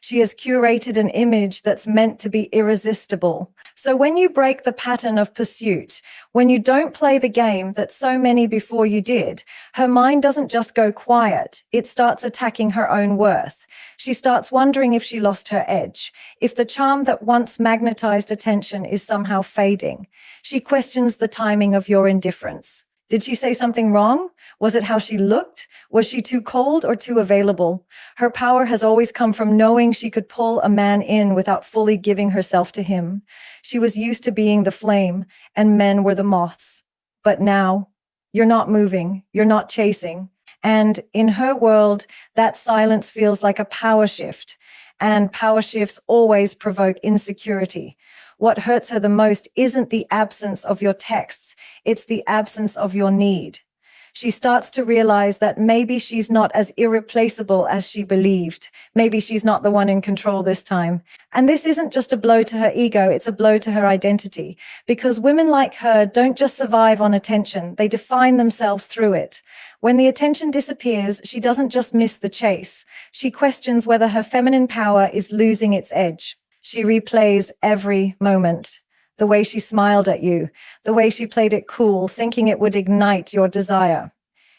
She has curated an image that's meant to be irresistible. So when you break the pattern of pursuit, when you don't play the game that so many before you did, her mind doesn't just go quiet, it starts attacking her own worth. She starts wondering if she lost her edge, if the charm that once magnetized attention is somehow fading. She questions the timing of your indifference. Did she say something wrong? Was it how she looked? Was she too cold or too available? Her power has always come from knowing she could pull a man in without fully giving herself to him. She was used to being the flame, and men were the moths. But now, you're not moving, you're not chasing. And in her world, that silence feels like a power shift. And power shifts always provoke insecurity. What hurts her the most isn't the absence of your texts, it's the absence of your need. She starts to realize that maybe she's not as irreplaceable as she believed. Maybe she's not the one in control this time. And this isn't just a blow to her ego, it's a blow to her identity. Because women like her don't just survive on attention, they define themselves through it. When the attention disappears, she doesn't just miss the chase. She questions whether her feminine power is losing its edge. She replays every moment. The way she smiled at you, the way she played it cool, thinking it would ignite your desire.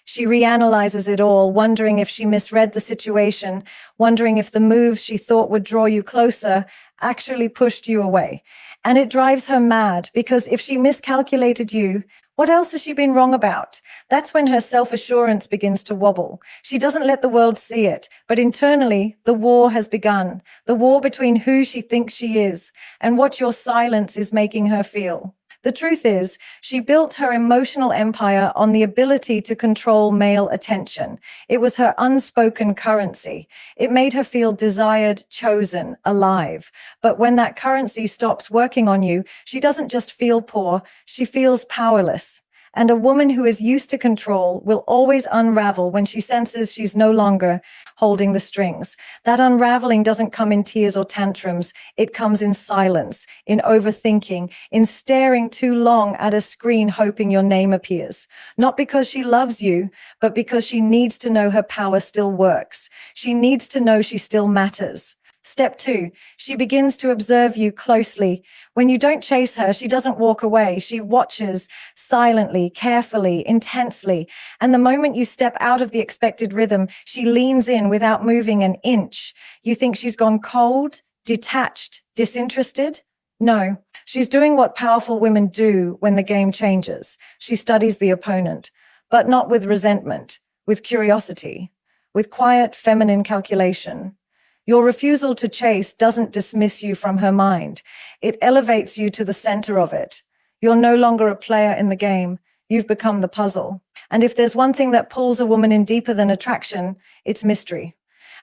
She reanalyzes it all, wondering if she misread the situation, wondering if the moves she thought would draw you closer actually pushed you away. And it drives her mad, because if she miscalculated you, what else has she been wrong about? That's when her self-assurance begins to wobble. She doesn't let the world see it, but internally, the war has begun. The war between who she thinks she is and what your silence is making her feel. The truth is, she built her emotional empire on the ability to control male attention. It was her unspoken currency. It made her feel desired, chosen, alive. But when that currency stops working on you, she doesn't just feel poor, she feels powerless. And a woman who is used to control will always unravel when she senses she's no longer holding the strings. That unraveling doesn't come in tears or tantrums. It comes in silence, in overthinking, in staring too long at a screen hoping your name appears. Not because she loves you, but because she needs to know her power still works. She needs to know she still matters. Step 2, she begins to observe you closely. When you don't chase her, she doesn't walk away. She watches silently, carefully, intensely. And the moment you step out of the expected rhythm, she leans in without moving an inch. You think she's gone cold, detached, disinterested? No, she's doing what powerful women do when the game changes. She studies the opponent, but not with resentment, with curiosity, with quiet feminine calculation. Your refusal to chase doesn't dismiss you from her mind. It elevates you to the center of it. You're no longer a player in the game. You've become the puzzle. And if there's one thing that pulls a woman in deeper than attraction, it's mystery.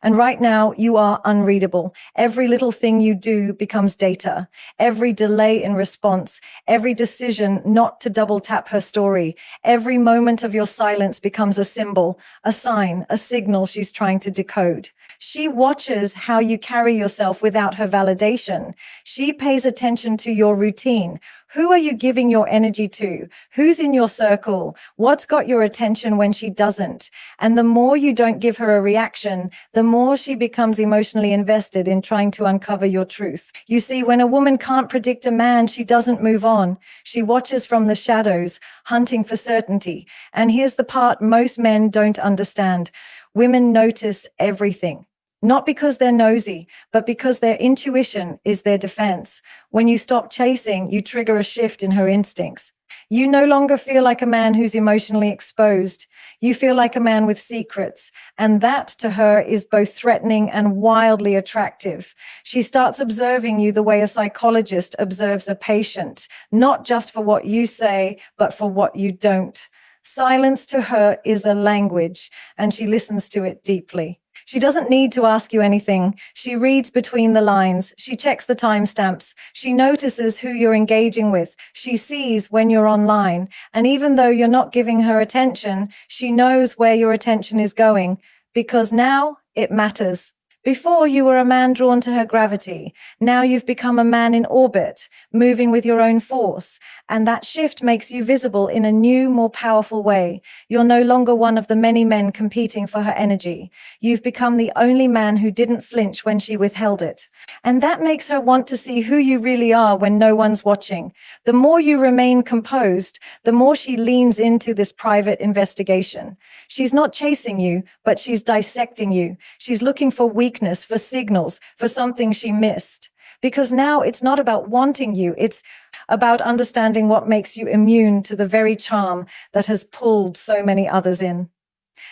And right now, you are unreadable. Every little thing you do becomes data. Every delay in response, every decision not to double tap her story, every moment of your silence becomes a symbol, a sign, a signal she's trying to decode. She watches how you carry yourself without her validation. She pays attention to your routine. Who are you giving your energy to? Who's in your circle? What's got your attention when she doesn't? And the more you don't give her a reaction, the more she becomes emotionally invested in trying to uncover your truth. You see, when a woman can't predict a man, she doesn't move on. She watches from the shadows, hunting for certainty. And here's the part most men don't understand. Women notice everything. Not because they're nosy, but because their intuition is their defense. When you stop chasing, you trigger a shift in her instincts. You no longer feel like a man who's emotionally exposed. You feel like a man with secrets. And that, to her, is both threatening and wildly attractive. She starts observing you the way a psychologist observes a patient, not just for what you say, but for what you don't. Silence to her is a language, and she listens to it deeply. She doesn't need to ask you anything. She reads between the lines. She checks the timestamps. She notices who you're engaging with. She sees when you're online. And even though you're not giving her attention, she knows where your attention is going, because now it matters. Before, you were a man drawn to her gravity. Now you've become a man in orbit, moving with your own force. And that shift makes you visible in a new, more powerful way. You're no longer one of the many men competing for her energy. You've become the only man who didn't flinch when she withheld it. And that makes her want to see who you really are when no one's watching. The more you remain composed, the more she leans into this private investigation. She's not chasing you, but she's dissecting you. She's looking for weakness, for signals, for something she missed. Because now it's not about wanting you, it's about understanding what makes you immune to the very charm that has pulled so many others in.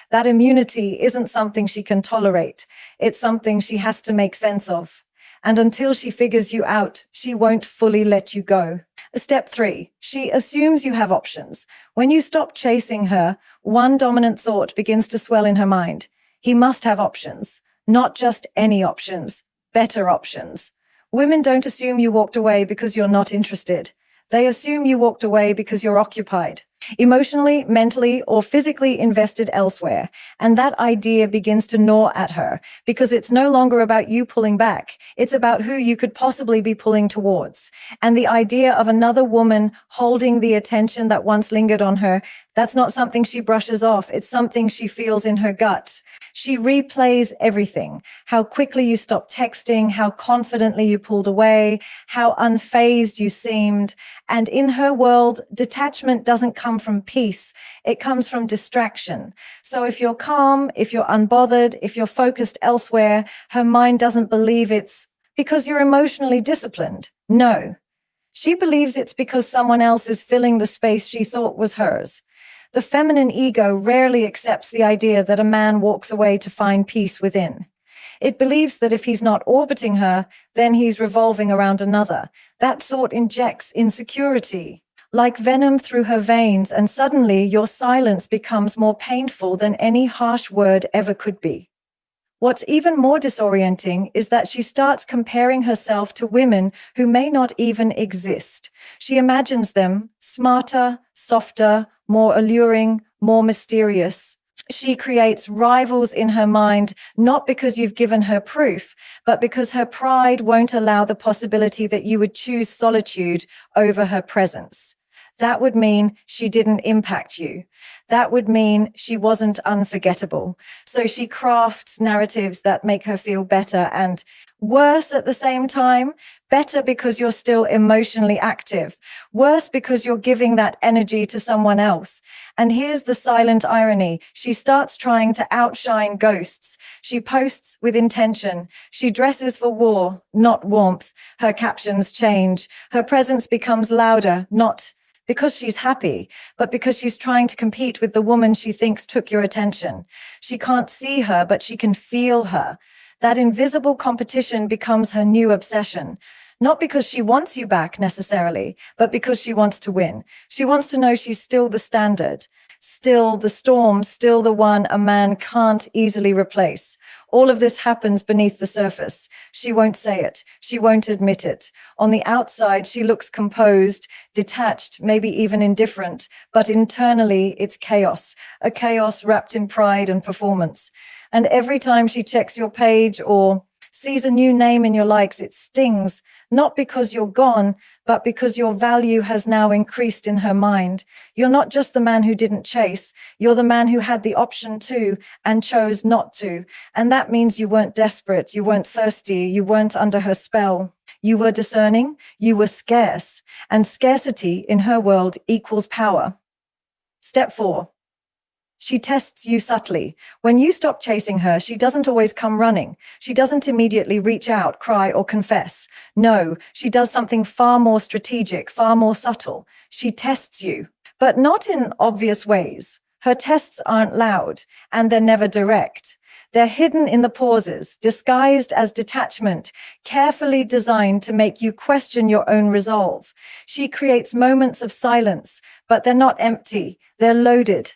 That immunity isn't something she can tolerate. It's something she has to make sense of. And until she figures you out, she won't fully let you go. Step 3, she assumes you have options. When you stop chasing her, one dominant thought begins to swell in her mind. He must have options, not just any options, better options. Women don't assume you walked away because you're not interested. They assume you walked away because you're occupied, emotionally, mentally, or physically invested elsewhere. And that idea begins to gnaw at her because it's no longer about you pulling back. It's about who you could possibly be pulling towards. And the idea of another woman holding the attention that once lingered on her, that's not something she brushes off. It's something she feels in her gut. She replays everything. How quickly you stopped texting, how confidently you pulled away, how unfazed you seemed. And in her world, detachment doesn't come from peace. It comes from distraction. So if you're calm, if you're unbothered, if you're focused elsewhere, her mind doesn't believe it's because you're emotionally disciplined. No. She believes it's because someone else is filling the space she thought was hers. The feminine ego rarely accepts the idea that a man walks away to find peace within. It believes that if he's not orbiting her, then he's revolving around another. That thought injects insecurity, like venom through her veins, and suddenly your silence becomes more painful than any harsh word ever could be. What's even more disorienting is that she starts comparing herself to women who may not even exist. She imagines them smarter, softer, more alluring, more mysterious. She creates rivals in her mind, not because you've given her proof, but because her pride won't allow the possibility that you would choose solitude over her presence. That would mean she didn't impact you. That would mean she wasn't unforgettable. So she crafts narratives that make her feel better and worse at the same time. Better because you're still emotionally active. Worse because you're giving that energy to someone else. And here's the silent irony. She starts trying to outshine ghosts. She posts with intention. She dresses for war, not warmth. Her captions change. Her presence becomes louder, not because she's happy, but because she's trying to compete with the woman she thinks took your attention. She can't see her, but she can feel her. That invisible competition becomes her new obsession. Not because she wants you back necessarily, but because she wants to win. She wants to know she's still the standard, still the storm, still the one a man can't easily replace. All of this happens beneath the surface. She won't say it. She won't admit it. On the outside, she looks composed, detached, maybe even indifferent, but internally it's chaos, a chaos wrapped in pride and performance. And every time she checks your page or sees a new name in your likes, it stings, not because you're gone, but because your value has now increased in her mind. You're not just the man who didn't chase, you're the man who had the option to and chose not to. And that means you weren't desperate, you weren't thirsty, you weren't under her spell. You were discerning, you were scarce, and scarcity in her world equals power. Step 4. She tests you subtly. When you stop chasing her, she doesn't always come running. She doesn't immediately reach out, cry, or confess. No, she does something far more strategic, far more subtle. She tests you, but not in obvious ways. Her tests aren't loud, and they're never direct. They're hidden in the pauses, disguised as detachment, carefully designed to make you question your own resolve. She creates moments of silence, but they're not empty. They're loaded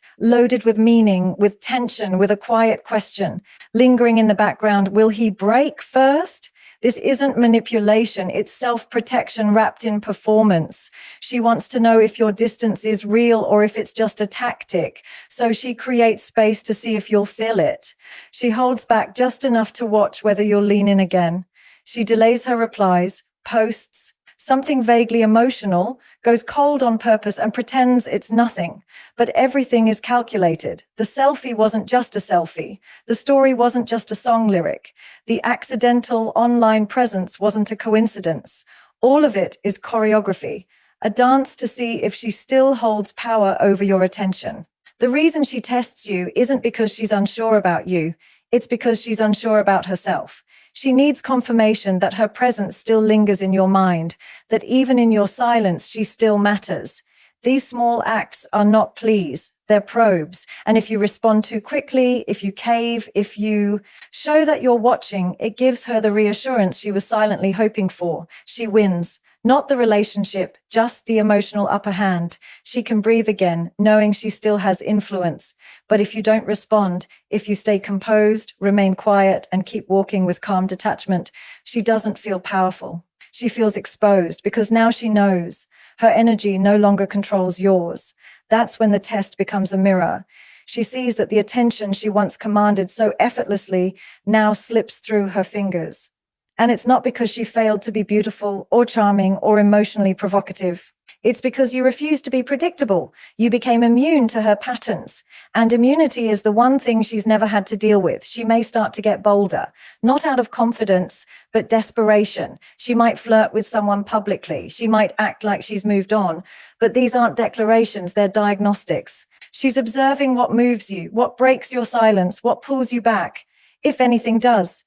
with meaning, with tension, with a quiet question. Lingering in the background, will he break first? This isn't manipulation, it's self-protection wrapped in performance. She wants to know if your distance is real or if it's just a tactic, so she creates space to see if you'll feel it. She holds back just enough to watch whether you'll lean in again. She delays her replies, posts something vaguely emotional, goes cold on purpose and pretends it's nothing. But everything is calculated. The selfie wasn't just a selfie. The story wasn't just a song lyric. The accidental online presence wasn't a coincidence. All of it is choreography, a dance to see if she still holds power over your attention. The reason she tests you isn't because she's unsure about you. It's because she's unsure about herself. She needs confirmation that her presence still lingers in your mind, that even in your silence, she still matters. These small acts are not pleas, they're probes. And if you respond too quickly, if you cave, if you show that you're watching, it gives her the reassurance she was silently hoping for. She wins. Not the relationship, just the emotional upper hand. She can breathe again, knowing she still has influence. But if you don't respond, if you stay composed, remain quiet, and keep walking with calm detachment, she doesn't feel powerful. She feels exposed because now she knows her energy no longer controls yours. That's when the test becomes a mirror. She sees that the attention she once commanded so effortlessly now slips through her fingers. And it's not because she failed to be beautiful or charming or emotionally provocative. It's because you refused to be predictable. You became immune to her patterns. And immunity is the one thing she's never had to deal with. She may start to get bolder, not out of confidence, but desperation. She might flirt with someone publicly. She might act like she's moved on. But these aren't declarations, they're diagnostics. She's observing what moves you, what breaks your silence, what pulls you back, if anything does.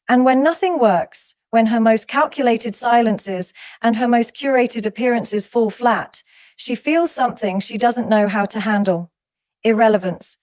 And when nothing works, when her most calculated silences and her most curated appearances fall flat, she feels something she doesn't know how to handle. Irrelevance.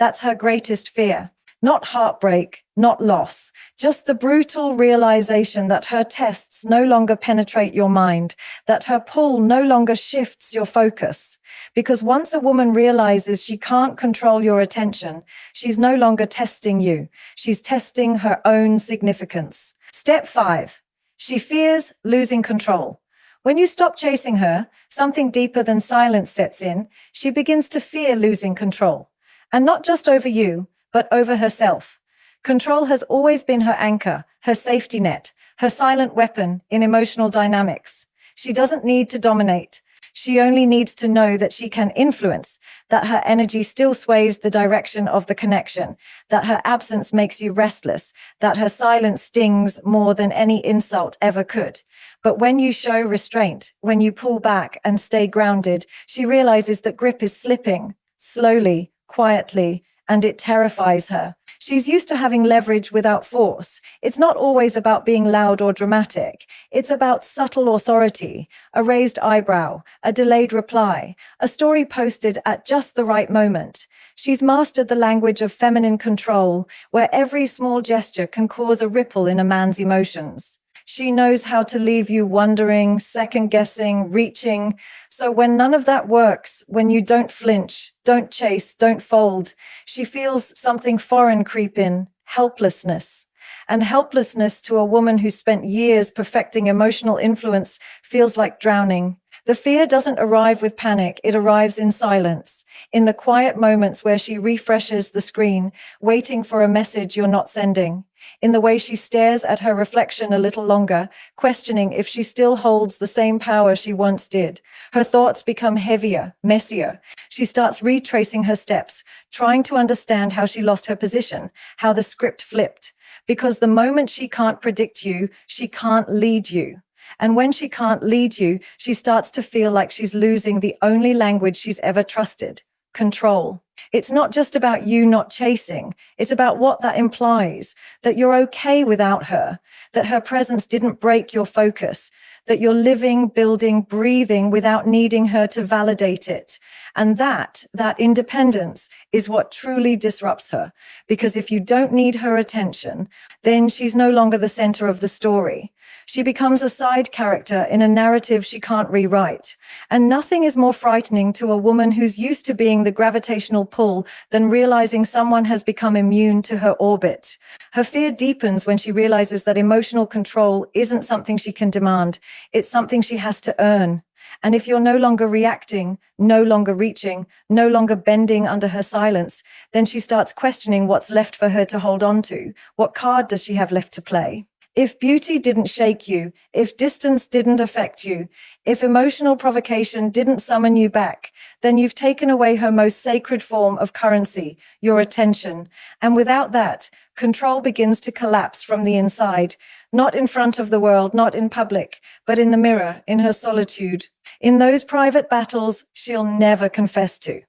That's her greatest fear. Not heartbreak, not loss, just the brutal realization that her tests no longer penetrate your mind, that her pull no longer shifts your focus. Because once a woman realizes she can't control your attention, she's no longer testing you. She's testing her own significance. Step 5. She fears losing control. When you stop chasing her, something deeper than silence sets in. She begins to fear losing control. And not just over you, but over herself. Control has always been her anchor, her safety net, her silent weapon in emotional dynamics. She doesn't need to dominate. She only needs to know that she can influence, that her energy still sways the direction of the connection, that her absence makes you restless, that her silence stings more than any insult ever could. But when you show restraint, when you pull back and stay grounded, she realizes that grip is slipping, slowly, quietly, and it terrifies her. She's used to having leverage without force. It's not always about being loud or dramatic. It's about subtle authority, a raised eyebrow, a delayed reply, a story posted at just the right moment. She's mastered the language of feminine control, where every small gesture can cause a ripple in a man's emotions. She knows how to leave you wondering, second-guessing, reaching. So when none of that works, when you don't flinch, don't chase, don't fold, she feels something foreign creep in, helplessness. And helplessness to a woman who spent years perfecting emotional influence feels like drowning. The fear doesn't arrive with panic, it arrives in silence, in the quiet moments where she refreshes the screen, waiting for a message you're not sending, in the way she stares at her reflection a little longer, questioning if she still holds the same power she once did. Her thoughts become heavier, messier. She starts retracing her steps, trying to understand how she lost her position, how the script flipped. Because the moment she can't predict you, she can't lead you. And when she can't lead you, she starts to feel like she's losing the only language she's ever trusted: control. It's not just about you not chasing. It's about what that implies, that you're okay without her, that her presence didn't break your focus, that you're living, building, breathing without needing her to validate it. And that independence is what truly disrupts her. Because if you don't need her attention, then she's no longer the center of the story. She becomes a side character in a narrative she can't rewrite. And nothing is more frightening to a woman who's used to being the gravitational emotional pull than realizing someone has become immune to her orbit. Her fear deepens when she realizes that emotional control isn't something she can demand, it's something she has to earn. And if you're no longer reacting, no longer reaching, no longer bending under her silence, then she starts questioning what's left for her to hold on to. What card does she have left to play? If beauty didn't shake you, if distance didn't affect you, if emotional provocation didn't summon you back, then you've taken away her most sacred form of currency, your attention. And without that, control begins to collapse from the inside, not in front of the world, not in public, but in the mirror, in her solitude, in those private battles she'll never confess to.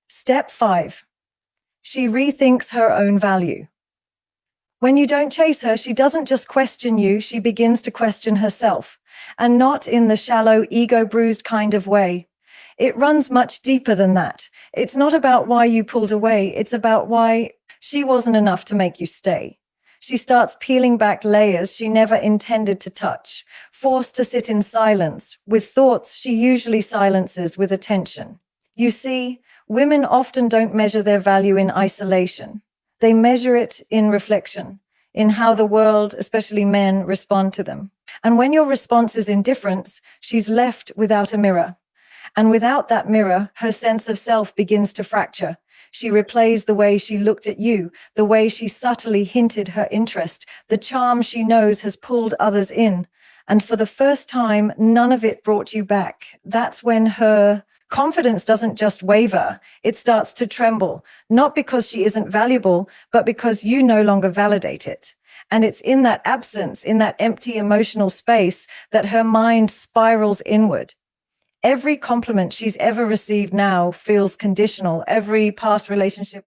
Step 5. She rethinks her own value. When you don't chase her, she doesn't just question you, she begins to question herself, and not in the shallow, ego-bruised kind of way. It runs much deeper than that. It's not about why you pulled away, it's about why she wasn't enough to make you stay. She starts peeling back layers she never intended to touch, forced to sit in silence, with thoughts she usually silences with attention. You see, women often don't measure their value in isolation. They measure it in reflection, in how the world, especially men, respond to them. And when your response is indifference, she's left without a mirror. And without that mirror, her sense of self begins to fracture. She replays the way she looked at you, the way she subtly hinted her interest, the charm she knows has pulled others in. And for the first time, none of it brought you back. That's when her confidence doesn't just waver, it starts to tremble, not because she isn't valuable, but because you no longer validate it. And it's in that absence, in that empty emotional space, that her mind spirals inward. Every compliment she's ever received now feels conditional. Every past relationship